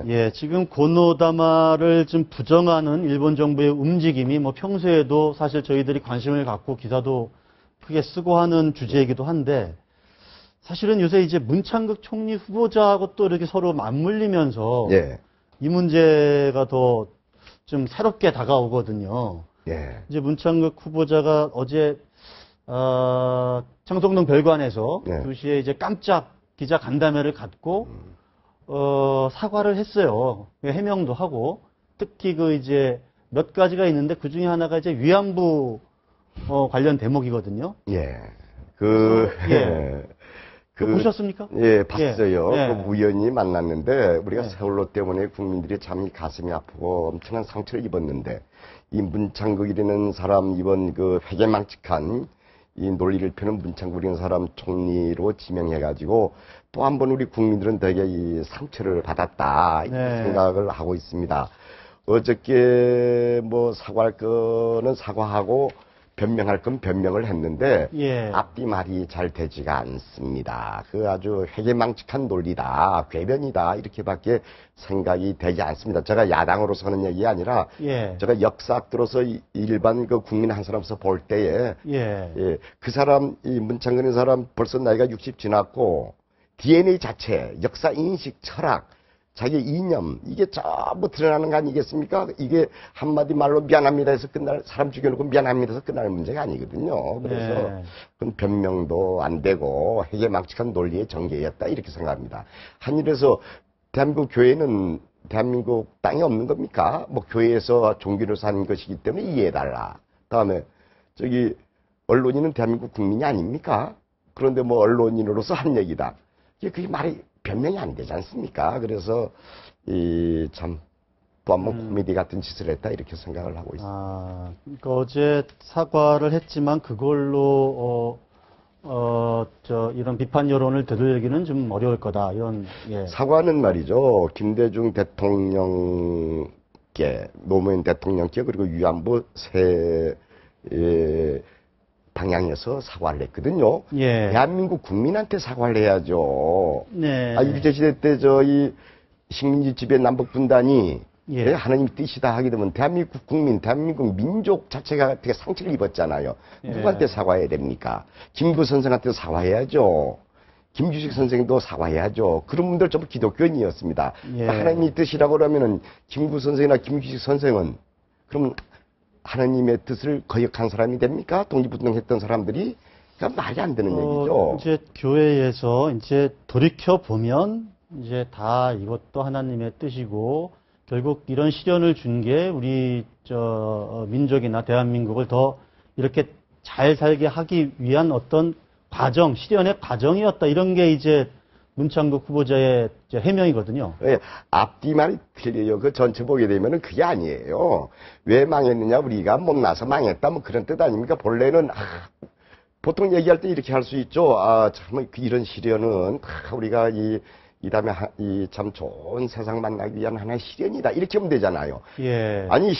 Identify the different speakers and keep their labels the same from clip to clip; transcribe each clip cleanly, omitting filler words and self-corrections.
Speaker 1: 예, 지금 고노다마를 좀 부정하는 일본 정부의 움직임이 뭐 평소에도 사실 저희들이 관심을 갖고 기사도 크게 쓰고 하는 주제이기도 한데 사실은 요새 이제 문창극 총리 후보자하고 또 이렇게 서로 맞물리면서
Speaker 2: 예.
Speaker 1: 이 문제가 더 좀 새롭게 다가오거든요.
Speaker 2: 예.
Speaker 1: 이제 문창극 후보자가 어제 창성동 별관에서
Speaker 2: 네.
Speaker 1: 2시에 이제 깜짝 기자 간담회를 갖고 사과를 했어요. 해명도 하고 특히 그 이제 몇 가지가 있는데 그 중에 하나가 이제 위안부 관련 대목이거든요.
Speaker 2: 예.
Speaker 1: 예. 보셨습니까?
Speaker 2: 예, 봤어요.
Speaker 1: 예.
Speaker 2: 그 우연히 만났는데 우리가
Speaker 1: 예.
Speaker 2: 세월호 때문에 국민들이 참 가슴이 아프고 엄청난 상처를 입었는데 이 문창극이라는 사람 이번 그 회개망측한 이 논리를 펴는 문창극이라는 사람 총리로 지명해가지고 또 한 번 우리 국민들은 되게 이 상처를 받았다 이렇게
Speaker 1: 네.
Speaker 2: 생각을 하고 있습니다. 어저께 뭐 사과할 거는 사과하고 변명할 건 변명을 했는데
Speaker 1: 예.
Speaker 2: 앞뒤 말이 잘 되지가 않습니다. 그 아주 회개망측한 논리다, 궤변이다 이렇게밖에 생각이 되지 않습니다. 제가 야당으로서 하는 얘기 아니라
Speaker 1: 예.
Speaker 2: 제가 역사학들로서 일반 그 국민 한 사람으로서 볼 때에
Speaker 1: 예.
Speaker 2: 그 사람 이 문창근의 사람 벌써 나이가 60 지났고 DNA 자체, 역사 인식, 철학 자기 이념 이게 전부 드러나는 거 아니겠습니까? 이게 한마디 말로 미안합니다 해서 끝날 사람 죽여놓고 미안합니다 해서 끝날 문제가 아니거든요. 그래서
Speaker 1: 네.
Speaker 2: 그건 변명도 안 되고 회개망측한 논리의 전개였다 이렇게 생각합니다. 한일에서 대한민국 교회는 대한민국 땅이 없는 겁니까? 뭐 교회에서 종교를 사는 것이기 때문에 이해해달라. 다음에 저기 언론인은 대한민국 국민이 아닙니까? 그런데 뭐 언론인으로서 한 얘기다. 그게 말이 변명이 안 되지 않습니까? 그래서 참 또 한 번 코미디 같은 짓을 했다 이렇게 생각을 하고 있습니다.
Speaker 1: 그러니까 어제 사과를 했지만 그걸로 이런 비판 여론을 되돌리기는 좀 어려울 거다 이런. 예.
Speaker 2: 사과는 말이죠. 김대중 대통령께 노무현 대통령께 그리고 위안부 세 방향에서 사과를 했거든요.
Speaker 1: 예.
Speaker 2: 대한민국 국민한테 사과를 해야죠.
Speaker 1: 네.
Speaker 2: 일제시대 때 저희 식민지 지배 남북 분단이
Speaker 1: 예.
Speaker 2: 하나님의 뜻이다 하게 되면 대한민국 국민, 대한민국 민족 자체가 되게 상처를 입었잖아요.
Speaker 1: 예.
Speaker 2: 누구한테 사과해야 됩니까? 김구 선생한테 사과해야죠. 김규식 선생도 사과해야죠. 그런 분들 전부 기독교인이었습니다.
Speaker 1: 예.
Speaker 2: 하나님의 뜻이라고 그러면은 김구 선생이나 김규식 선생은 그러면 하나님의 뜻을 거역한 사람이 됩니까? 독립운동했던 사람들이? 그러니까 말이 안 되는 얘기죠.
Speaker 1: 이제 교회에서 이제 돌이켜 보면 이제 다 이것도 하나님의 뜻이고 결국 이런 시련을 준 게 우리 민족이나 대한민국을 더 이렇게 잘 살게 하기 위한 어떤 과정, 시련의 과정이었다. 이런 게 이제 문창극 후보자의 이제 해명이거든요.
Speaker 2: 예, 앞뒤 말이 틀려요. 그 전체 보게 되면은 그게 아니에요. 왜 망했느냐, 우리가 못나서 망했다, 뭐 그런 뜻 아닙니까? 본래는, 보통 얘기할 때 이렇게 할 수 있죠. 참, 이런 시련은, 우리가 이 다음에 참 좋은 세상 만나기 위한 하나의 시련이다. 이렇게 하면 되잖아요.
Speaker 1: 예.
Speaker 2: 아니,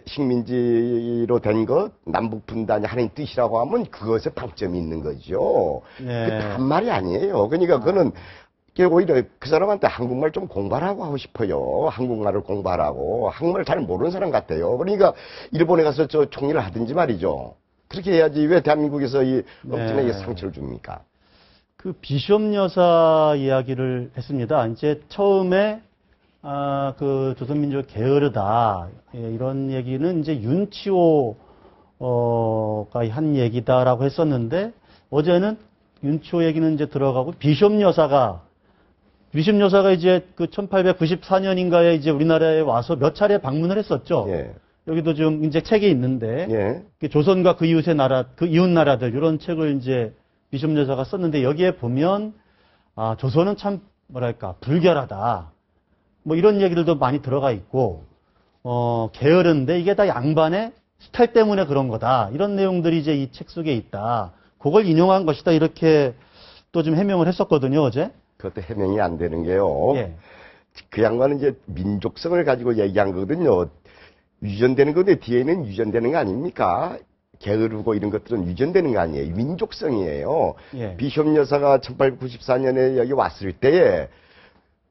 Speaker 2: 식민지로 된 것, 남북 분단이 하나님 뜻이라고 하면 그것에 방점이 있는 거죠.
Speaker 1: 네.
Speaker 2: 그 단말이 아니에요. 그러니까 그거는 오히려 그 사람한테 한국말 좀 공부하라고 하고 싶어요. 한국말을 공부하라고. 한국말 잘 모르는 사람 같아요. 그러니까 일본에 가서 저 총리를 하든지 말이죠. 그렇게 해야지 왜 대한민국에서 이 엄청나게
Speaker 1: 네.
Speaker 2: 상처를 줍니까?
Speaker 1: 그 비숍 여사 이야기를 했습니다. 이제 처음에 그 조선민족 게으르다 이런 얘기는 이제 윤치호가 한 얘기다라고 했었는데 어제는 윤치호 얘기는 이제 들어가고 비숍 여사가 이제 그 1894년인가에 이제 우리나라에 와서 몇 차례 방문을 했었죠.
Speaker 2: 예.
Speaker 1: 여기도 좀 이제 책이 있는데
Speaker 2: 예.
Speaker 1: 조선과 그 이웃의 나라, 그 이웃 나라들 이런 책을 이제 비숍 여사가 썼는데 여기에 보면 조선은 참 뭐랄까 불결하다. 뭐 이런 얘기들도 많이 들어가 있고 게으른데 이게 다 양반의 스타일 때문에 그런 거다. 이런 내용들이 이제 이 책 속에 있다. 그걸 인용한 것이다. 이렇게 또 좀 해명을 했었거든요, 어제.
Speaker 2: 그것도 해명이 안 되는 게요.
Speaker 1: 예.
Speaker 2: 그 양반은 이제 민족성을 가지고 얘기한 거거든요. 유전되는 건데 뒤에는 유전되는 거 아닙니까? 게으르고 이런 것들은 유전되는 거 아니에요. 민족성이에요.
Speaker 1: 예.
Speaker 2: 비숍 여사가 1894년에 여기 왔을 때에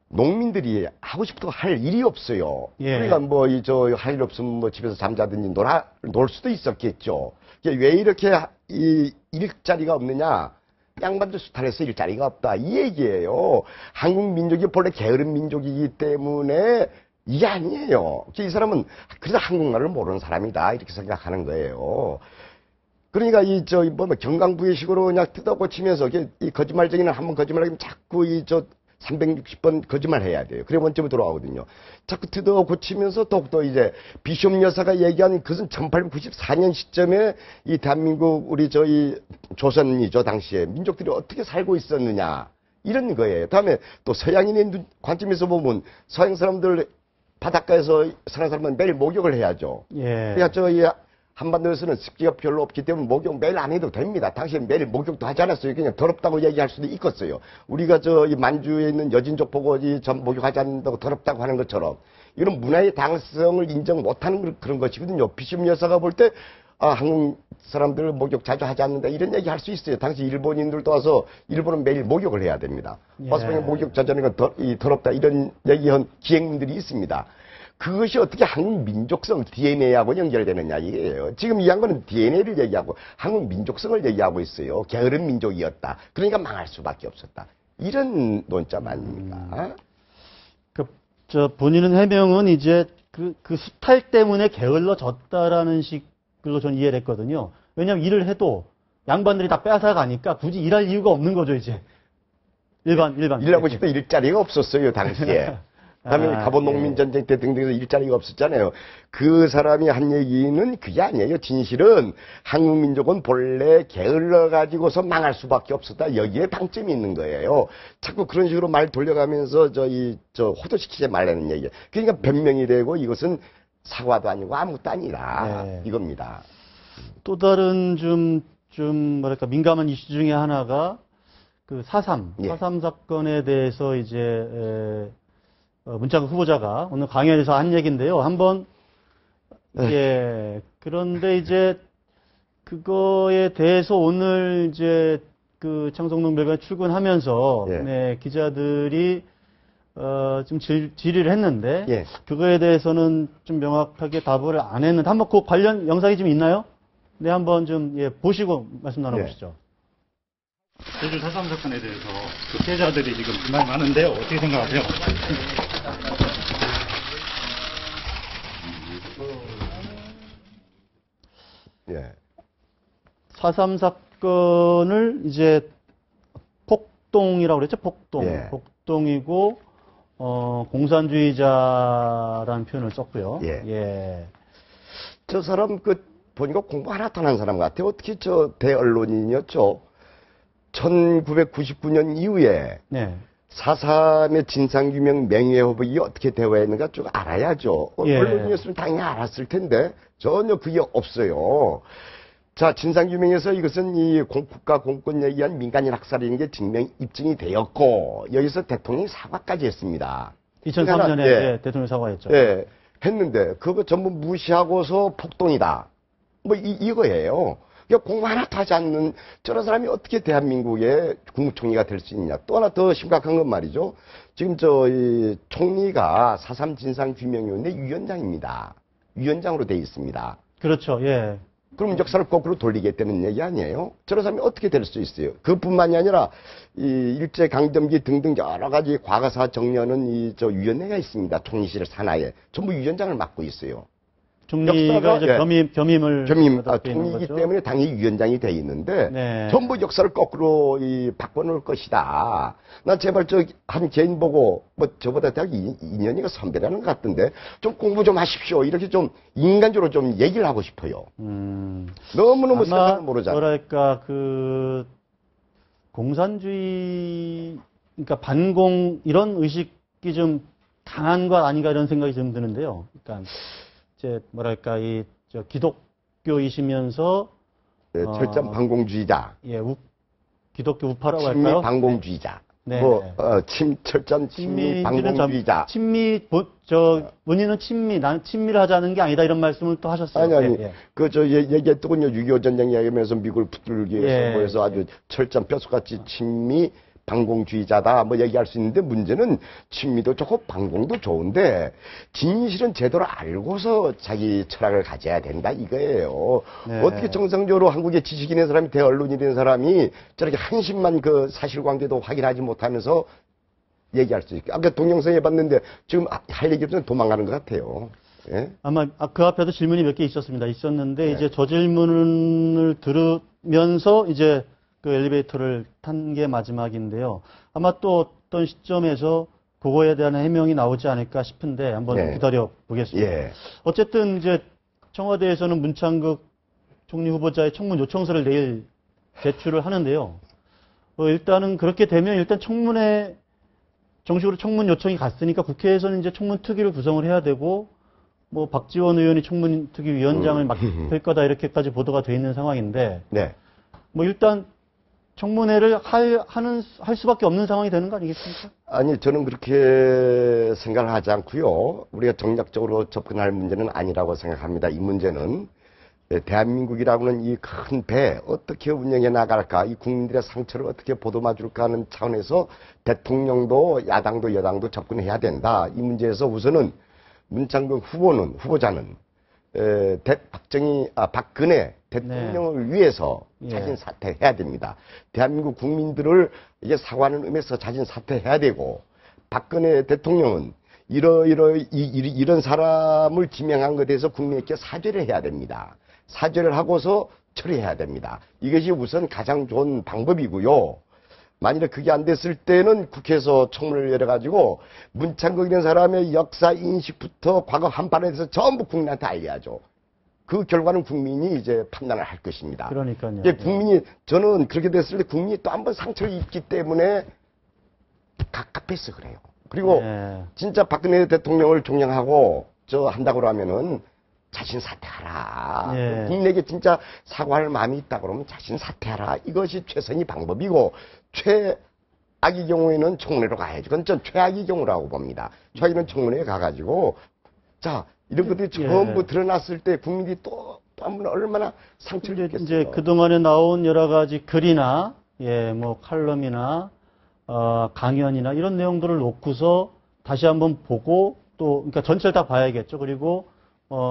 Speaker 2: 농민들이 하고 싶어도 할 일이 없어요.
Speaker 1: 예.
Speaker 2: 그러니까 뭐, 할 일 없으면 뭐 집에서 잠자든지 놀 수도 있었겠죠. 왜 이렇게 일자리가 없느냐? 양반들 수탈해서 일자리가 없다. 이 얘기예요. 한국 민족이 본래 게으른 민족이기 때문에 이게 아니에요. 이 사람은 그래서 한국말을 모르는 사람이다. 이렇게 생각하는 거예요. 그러니까 경강부의식으로 그냥 뜯어 고치면서 이 거짓말쟁이는 한번 거짓말하면 자꾸 360번 거짓말 해야 돼요. 그래 원점에 돌아가거든요. 자꾸 뜯어 고치면서 더욱더 이제 비숍 여사가 얘기한 그것은 1894년 시점에 이 대한민국 우리 조선이죠. 당시에 민족들이 어떻게 살고 있었느냐 이런 거예요. 다음에 또 서양인의 관점에서 보면 서양 사람들 바닷가에서 사는 사람은 매일 목욕을 해야죠.
Speaker 1: 예.
Speaker 2: 그러니까 한반도에서는 습기가 별로 없기 때문에 목욕 매일 안 해도 됩니다. 당시에 매일 목욕도 하지 않았어요. 그냥 더럽다고 얘기할 수도 있겠어요. 우리가 이 만주에 있는 여진족 보고 전 목욕하지 않는다고 더럽다고 하는 것처럼 이런 문화의 당성을 인정 못하는 그런 것이거든요. 비숍 여사가 볼 때 한국 사람들 목욕 자주 하지 않는다 이런 얘기 할 수 있어요. 당시 일본인들도 와서 일본은 매일 목욕을 해야 됩니다.
Speaker 1: 예.
Speaker 2: 와서 그냥 목욕 자주 하는 건 더럽다 이런 얘기한 기행민들이 있습니다. 그것이 어떻게 한국 민족성 DNA하고 연결되느냐 이게요. 지금 이 양반은 DNA를 얘기하고 한국 민족성을 얘기하고 있어요. 게으른 민족이었다. 그러니까 망할 수밖에 없었다. 이런 논점 아닙니까?
Speaker 1: 본인은 해명은 이제 그 수탈 때문에 게을러졌다라는 식으로 저는 이해를 했거든요. 왜냐하면 일을 해도 양반들이 다 뺏어가니까 굳이 일할 이유가 없는 거죠, 이제. 일반.
Speaker 2: 일하고 싶은 일자리가 없었어요, 당시에. 다음에 가보 농민전쟁 때 등등해서 일자리가 없었잖아요. 그 사람이 한 얘기는 그게 아니에요. 진실은 한국 민족은 본래 게을러가지고서 망할 수밖에 없었다. 여기에 방점이 있는 거예요. 자꾸 그런 식으로 말 돌려가면서 호도시키지 말라는 얘기예요. 그러니까 변명이 되고 이것은 사과도 아니고 아무것도 아니라
Speaker 1: 네.
Speaker 2: 이겁니다.
Speaker 1: 또 다른 뭐랄까, 민감한 이슈 중에 하나가 그 4.3
Speaker 2: 예.
Speaker 1: 사건에 대해서 이제, 문창극 후보자가 오늘 강연에서 한 얘기인데요. 한번, 그런데 이제, 그거에 대해서 오늘 이제, 그 창성농별관에 출근하면서,
Speaker 2: 예.
Speaker 1: 네, 기자들이, 좀 질의를 했는데,
Speaker 2: 예.
Speaker 1: 그거에 대해서는 좀 명확하게 답을 안 했는데, 한번 그 관련 영상이 좀 있나요? 네, 한번 좀, 보시고 말씀 나눠보시죠.
Speaker 3: 제주 4.3 사건에 대해서 그 피해자들이 지금 정말 많은데요. 어떻게 생각하세요?
Speaker 2: 예.
Speaker 1: 4.3 사건을 이제 폭동이라고 그랬죠? 폭동.
Speaker 2: 예.
Speaker 1: 폭동이고, 공산주의자라는 표현을 썼고요.
Speaker 2: 예. 저 사람 보니까 공부 하나도 안 한 사람 같아요. 어떻게 대언론인이었죠? 1999년 이후에
Speaker 1: 네.
Speaker 2: 4.3의 진상규명 명예회복이 어떻게 되어야했는가 쭉 알아야죠.
Speaker 1: 예.
Speaker 2: 언론이었으면 당연히 알았을 텐데 전혀 그게 없어요. 자, 진상규명에서 이것은 이 국가 공권에 의한 민간인 학살인 게 증명 입증이 되었고 여기서 대통령이 사과까지 했습니다.
Speaker 1: 2003년에
Speaker 2: 예.
Speaker 1: 대통령 사과했죠.
Speaker 2: 예, 했는데 그거 전부 무시하고서 폭동이다. 뭐 이거예요. 그러니까 공부 하나도 하지 않는 저런 사람이 어떻게 대한민국의 국무총리가 될 수 있냐. 또 하나 더 심각한 건 말이죠. 지금 이 총리가 4.3 진상규명위원회 위원장입니다. 위원장으로 돼 있습니다.
Speaker 1: 그렇죠. 예.
Speaker 2: 그럼 역사를 거꾸로 돌리겠다는 얘기 아니에요? 저런 사람이 어떻게 될 수 있어요? 그뿐만이 아니라 이 일제강점기 등등 여러 가지 과거사 정리하는 위원회가 있습니다. 총리실 산하에 전부 위원장을 맡고 있어요.
Speaker 1: 총리가
Speaker 2: 역사가,
Speaker 1: 이제
Speaker 2: 예.
Speaker 1: 겸임을
Speaker 2: 총리이기 때문에 당연히 위원장이 돼 있는데
Speaker 1: 네.
Speaker 2: 전부 역사를 거꾸로 바꿔놓을 것이다. 나 제발 한 개인 보고 뭐 저보다 대학 2년이가 선배라는 것 같던데 좀 공부 좀 하십시오. 이렇게 좀 인간적으로 좀 얘기를 하고 싶어요. 너무너무 세상을 모르잖아요.
Speaker 1: 뭐랄까 공산주의 그러니까 반공 이런 의식이 좀 강한 것 아닌가 이런 생각이 좀 드는데요. 그러니까 이제 뭐랄까 기독교이시면서
Speaker 2: 네, 철저한 반공주의자.
Speaker 1: 예, 기독교 우파라고
Speaker 2: 친미
Speaker 1: 할까요?
Speaker 2: 반공주의자.
Speaker 1: 네.
Speaker 2: 철저한 친미 반공주의자.
Speaker 1: 본인은 나는 친미를 하자는 게 아니다 이런 말씀을 또 하셨어요.
Speaker 2: 아니.
Speaker 1: 예.
Speaker 2: 얘기했더군요. 6.25 전쟁 이야기하면서 미국을 붙들기 위해서
Speaker 1: 예.
Speaker 2: 해서 아주 철저한 뼛속같이 친미 반공주의자다 뭐 얘기할 수 있는데 문제는 친미도 좋고 반공도 좋은데 진실은 제대로 알고서 자기 철학을 가져야 된다 이거예요.
Speaker 1: 네.
Speaker 2: 어떻게 정상적으로 한국의 지식인의 사람이 대언론이 된 사람이 저렇게 한심만 그 사실관계도 확인하지 못하면서 얘기할 수 있게. 아까 동영상 해봤는데 지금 할 얘기 없으면 도망가는 것 같아요. 예?
Speaker 1: 아마 그 앞에도 질문이 몇 개 있었는데
Speaker 2: 네.
Speaker 1: 이제 저 질문을 들으면서 이제 그 엘리베이터를 탄 게 마지막인데요. 아마 또 어떤 시점에서 그거에 대한 해명이 나오지 않을까 싶은데 한번
Speaker 2: 네.
Speaker 1: 기다려 보겠습니다.
Speaker 2: 예.
Speaker 1: 어쨌든 이제 청와대에서는 문창극 총리 후보자의 청문 요청서를 내일 제출을 하는데요. 일단은 그렇게 되면 일단 청문회 정식으로 청문 요청이 갔으니까 국회에서는 이제 청문 특위를 구성을 해야 되고 뭐 박지원 의원이 청문 특위 위원장을 맡을 거다 이렇게까지 보도가 돼 있는 상황인데
Speaker 2: 네.
Speaker 1: 뭐 일단 청문회를 할 수밖에 없는 상황이 되는 거 아니겠습니까?
Speaker 2: 아니, 저는 그렇게 생각을 하지 않고요. 우리가 정략적으로 접근할 문제는 아니라고 생각합니다. 이 문제는 대한민국이라고는 이 큰 배 어떻게 운영해 나갈까, 이 국민들의 상처를 어떻게 보듬어 줄까 하는 차원에서 대통령도 야당도 여당도 접근해야 된다. 이 문제에서 우선은 문창극 후보자는 박근혜 대통령을 위해서 자진 사퇴해야 됩니다. 대한민국 국민들을 이제 사과하는 의미에서 자진 사퇴해야 되고, 박근혜 대통령은 이런 사람을 지명한 것에 대해서 국민에게 사죄를 해야 됩니다. 사죄를 하고서 처리해야 됩니다. 이것이 우선 가장 좋은 방법이고요. 만일에 그게 안 됐을 때는 국회에서 청문회를 열어가지고 문창극이라는 사람의 역사 인식부터 과거 한판에 대해서 전부 국민한테 알려야죠. 그 결과는 국민이 이제 판단을 할 것입니다.
Speaker 1: 그러니까요.
Speaker 2: 이제 국민이, 저는 그렇게 됐을 때 국민이 또 한 번 상처를 입기 때문에 갑갑해서 그래요. 그리고 진짜 박근혜 대통령을 존경하고 한다고 하면은 자신 사퇴하라. 국민에게 진짜 사과할 마음이 있다 그러면 자신 사퇴하라. 이것이 최선의 방법이고, 최악의 경우에는 청문회로 가야지. 그건 전 최악의 경우라고 봅니다. 최악의 청문회에 가가지고 이런 것들이 전부 드러났을 때 국민이 또 한 번 얼마나 상처를 입겠어요.
Speaker 1: 이제 그동안에 나온 여러 가지 글이나 뭐 칼럼이나 강연이나 이런 내용들을 놓고서 다시 한번 보고 또 그러니까 전체를 다 봐야겠죠. 그리고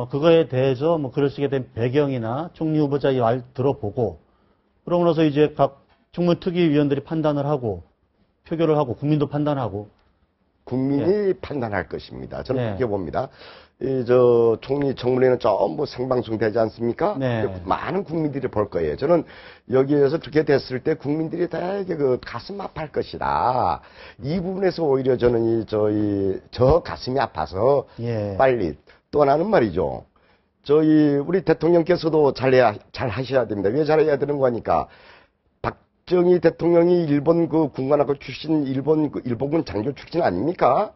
Speaker 1: 그거에 대해서 뭐 글을 쓰게 된 배경이나 총리 후보자의 말 들어보고, 그러고 나서 이제 각 청문특위위원들이 판단을 하고 표결을 하고 국민도 판단하고.
Speaker 2: 국민이 판단할 것입니다. 저는 그렇게 봅니다. 총리 청문회는 전부 생방송 되지 않습니까? 많은 국민들이 볼 거예요. 저는 여기에서 그렇게 됐을 때 국민들이 되게 가슴 아파할 것이다. 이 부분에서 오히려 저는 저 가슴이 아파서 빨리. 또 하나는 말이죠. 우리 대통령께서도 잘 하셔야 됩니다. 왜 잘해야 되는 거니까, 박정희 대통령이 일본 군관학교 출신, 일본군 장교 출신 아닙니까?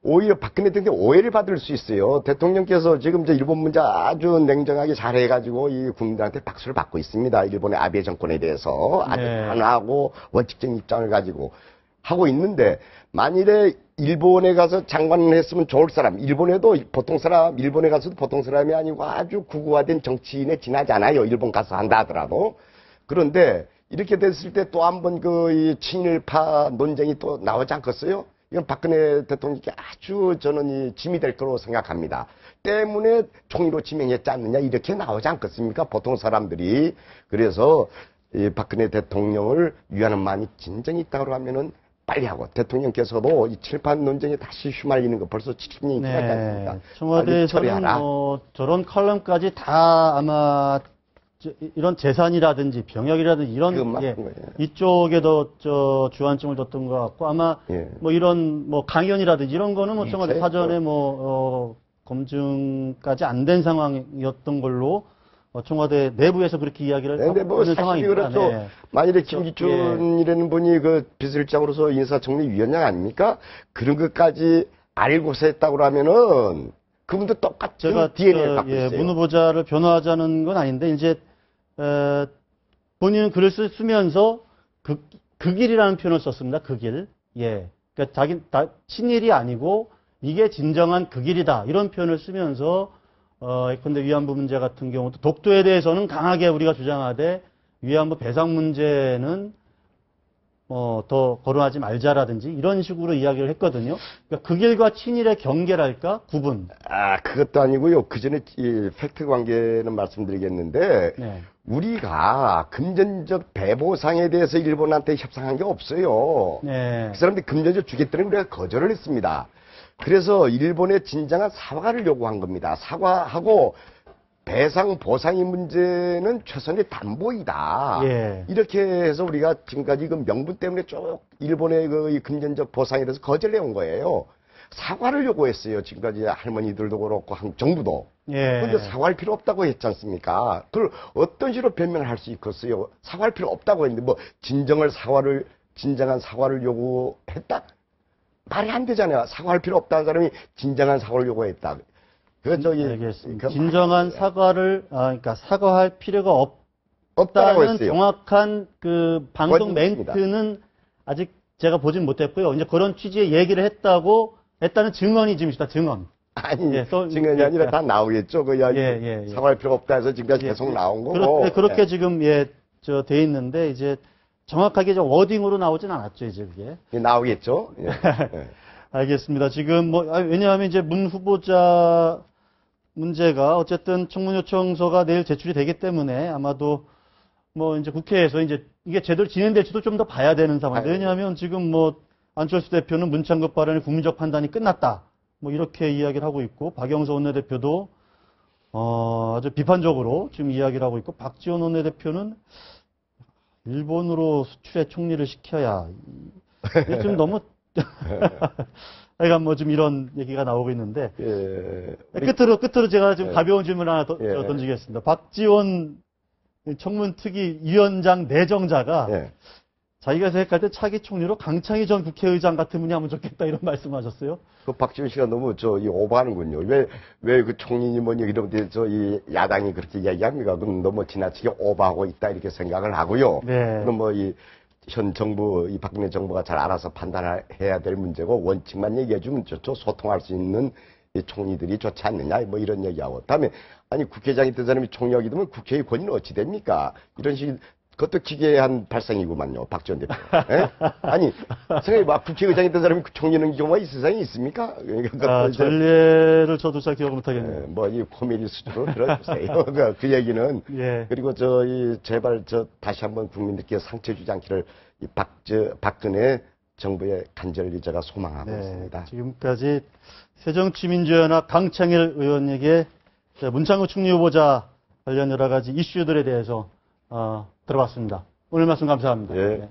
Speaker 2: 오히려 박근혜 대통령 오해를 받을 수 있어요. 대통령께서 지금 일본 문제 아주 냉정하게 잘해가지고 이 국민들한테 박수를 받고 있습니다. 일본의 아베 정권에 대해서 아주 단호하고 원칙적인 입장을 가지고 하고 있는데, 만일에 일본에 가서 장관을 했으면 좋을 사람, 일본에 가서도 보통 사람이 아니고 아주 구구화된 정치인에 지나지 않아요. 일본 가서 한다 하더라도. 그런데 이렇게 됐을 때 또 한 번 이 친일파 논쟁이 또 나오지 않겠어요? 이건 박근혜 대통령께 아주 저는 짐이 될 거로 생각합니다. 때문에 총리로 지명했지 않느냐 이렇게 나오지 않겠습니까? 보통 사람들이. 그래서 이 박근혜 대통령을 위하는 마음이 진정이 있다고 하면은 빨리 하고, 대통령께서도 이 친일파 논쟁에 다시 휘말리는 거 벌써 7년이 지났지 않습니까?
Speaker 1: 청와대에서는 저런 칼럼까지 다 아마 이런 재산이라든지 병역이라든지 이런 이쪽에도 주안점을 뒀던 것 같고, 아마 뭐 이런 뭐 강연이라든지 이런 거는 뭐 청와대 사전에 검증까지 안 된 상황이었던 걸로 청와대 내부에서 그렇게 이야기를 하고 있는 상황입니다.
Speaker 2: 그렇죠. 만일에 김기춘이라는 분이 비서실장으로서 인사청문위원장 아닙니까? 그런 것까지 알고서 했다고 하면은 그분도 똑같죠.
Speaker 1: 제가
Speaker 2: DNA를 갖고 있어요.
Speaker 1: 문 후보자를 변호하자는 건 아닌데, 이제 본인은 글을 쓰면서 그 길이라는 표현을 썼습니다. 그 길. 그러니까 친일이 아니고 이게 진정한 그 길이다. 이런 표현을 쓰면서 근데 위안부 문제 같은 경우도 독도에 대해서는 강하게 우리가 주장하되 위안부 배상 문제는 더 거론하지 말자라든지 이런 식으로 이야기를 했거든요. 그러니까 극일과 친일의 경계랄까? 구분.
Speaker 2: 그것도 아니고요. 그 전에 이 팩트 관계는 말씀드리겠는데,
Speaker 1: 네.
Speaker 2: 우리가 금전적 배보상에 대해서 일본한테 협상한 게 없어요.
Speaker 1: 네.
Speaker 2: 그 사람들이 금전적 주겠다는 우리가 거절을 했습니다. 그래서 일본의 진정한 사과를 요구한 겁니다. 사과하고 배상, 보상의 문제는 최선의 담보이다.
Speaker 1: 예.
Speaker 2: 이렇게 해서 우리가 지금까지 그 명분 때문에 쭉 일본의 그 금전적 보상에 대해서 거절해온 거예요. 사과를 요구했어요. 지금까지 할머니들도 그렇고 정부도.
Speaker 1: 예.
Speaker 2: 그런데 사과할 필요 없다고 했지 않습니까? 그걸 어떤 식으로 변명을 할 수 있겠어요? 사과할 필요 없다고 했는데 뭐 진정한 사과를 요구했다? 말이 안 되잖아요. 사과할 필요 없다는 사람이 진정한 사과를 요구했다.
Speaker 1: 알겠습니다. 진정한 사과를, 그러니까 사과할 필요가
Speaker 2: 없다고
Speaker 1: 없다는
Speaker 2: 했어요.
Speaker 1: 정확한 그 방송
Speaker 2: 맞습니다.
Speaker 1: 멘트는 아직 제가 보진 못했고요. 이제 그런 취지의 얘기를 했다는 증언이 지금 있다, 증언.
Speaker 2: 아니,
Speaker 1: 예,
Speaker 2: 증언이 아니라 다 나오겠죠.
Speaker 1: 예.
Speaker 2: 사과할 필요 없다 해서 지금까지
Speaker 1: 예,
Speaker 2: 계속 나온 거고.
Speaker 1: 그렇게 지금, 돼 있는데, 이제 정확하게 워딩으로 나오진 않았죠, 이제 그게.
Speaker 2: 나오겠죠. 예. 예.
Speaker 1: 알겠습니다. 지금 왜냐하면 이제 문 후보자 문제가 어쨌든 청문 요청서가 내일 제출이 되기 때문에 아마도 이제 국회에서 이제 이게 제대로 진행될지도 좀 더 봐야 되는 상황인데, 왜냐하면 지금 안철수 대표는 문창급 발언의 국민적 판단이 끝났다. 이렇게 이야기를 하고 있고, 박영서 원내대표도 아주 비판적으로 지금 이야기를 하고 있고, 박지원 원내대표는 일본으로 수출의 총리를 시켜야 이게 좀 너무 그러니까 좀 이런 얘기가 나오고 있는데, 끝으로 제가 좀 가벼운 질문 하나 던지겠습니다. 박지원 청문특위 위원장 내정자가 자기가 생각할 때 차기 총리로 강창희 전 국회의장 같은 분이 하면 좋겠다 이런 말씀하셨어요.
Speaker 2: 그 박지원 씨가 너무 오버하는군요. 왜 그 총리니 뭐니 이런 데서 이 야당이 그렇게 이야기합니까? 그건 너무 지나치게 오버하고 있다 이렇게 생각을 하고요.
Speaker 1: 네.
Speaker 2: 그럼 현 정부, 이 박근혜 정부가 잘 알아서 판단해야 될 문제고, 원칙만 얘기해주면 좋죠. 소통할 수 있는 이 총리들이 좋지 않느냐, 이런 얘기하고. 다음에, 국회의장이 된 사람이 총리하게 되면 국회의 권위는 어찌 됩니까? 이런 그것도 기괴한 발상이구만요, 박지원 대표. 예? 생각해봐. 국회의장이 된 사람이 총리는 경우가 이 세상에 있습니까? 그러니까
Speaker 1: 전례를 저도 잘 기억을 못하겠네요.
Speaker 2: 이 코미디 수준으로 들어주세요. 그 얘기는.
Speaker 1: 예.
Speaker 2: 그리고 제발 다시 한번 국민들께 상처 주지 않기를 박근혜 정부의 간절히 제가 소망하고 있습니다.
Speaker 1: 지금까지 새정치민주연합 강창일 의원에게 문창구 총리 후보자 관련 여러 가지 이슈들에 대해서 들어봤습니다. 오늘 말씀 감사합니다.
Speaker 2: 예.